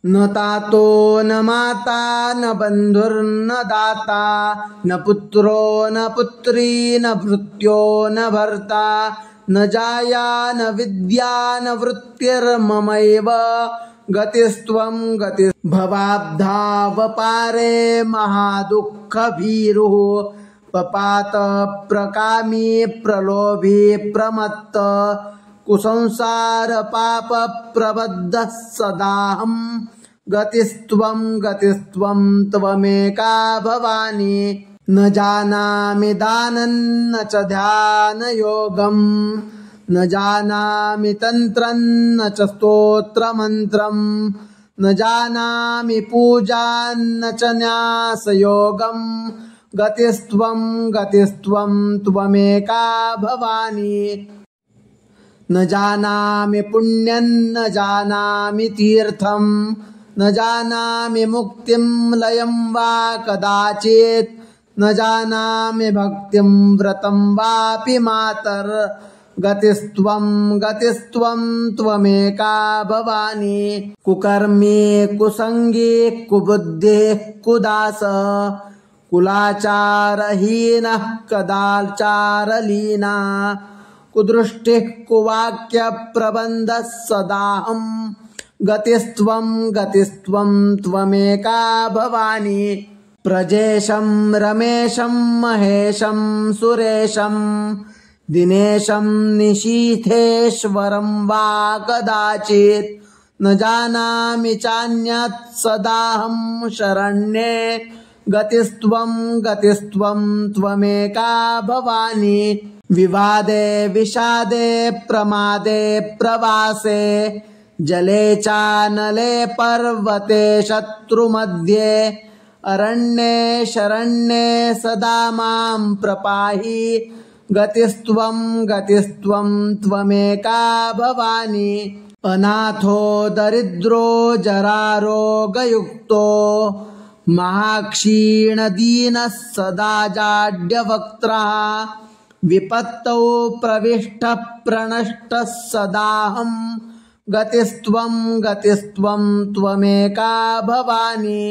न तातो न माता न बन्धुर्न दाता न पुत्रो न पुत्री न भृत्यो न भर्ता न जाया न विद्या न वृत्तिर्ममैव गतिस्त्वं गति भवाब्धावपारे महादुःखभीरुः पपात प्रकामी प्रलोभी प्रमत्त कुसंसार पाप प्रबद्धः सदाहं गतिस्त्वं त्वमेका भवानी न जानामि दानं न च ध्यानयोगं न जानामि तन्त्रं न च स्तोत्रमन्त्रं न जानामि पूजां न च न्यासयोगं गतिस्त्वं त्वमेका भवानी न जानामि पुण्यं न जानामि तीर्थं न जानामि मुक्तिं लयं वा कदाचित् न जानामि भक्तिं व्रतं वापि मातर् गतिस्त्वं त्वमेका भवानी कुकर्मी कुसंगी कुबुद्धिः कुदास कुलाचारहीनः कदाचारलीना कुदृष्टिः कुवाक्य प्रबन्धः सदाहं गतिस्त्वं त्वमेका भवानी प्रजेशं रमेशं महेशं सुरेशं दिनेशं निशीथेश्वरं वा कदाचित् न जानामि चान्यत् सदाहं शरण्ये गतिस्त्वं त्वमेका भवानी विवादे विषादे प्रमादे प्रवासे जले चानले पर्वते शत्रुमध्ये अरण्ये शरण्ये सदा मां प्रपाहि गतिस्त्वं त्वमेका भवानी अनाथो दरिद्रो जरारोगयुक्तो महाक्षीणदीनः सदा जाड्यवक्त्रः विपत्तौ प्रविष्टः प्रणष्टः सदाहं गतिस्त्वं त्वमेका भवानी।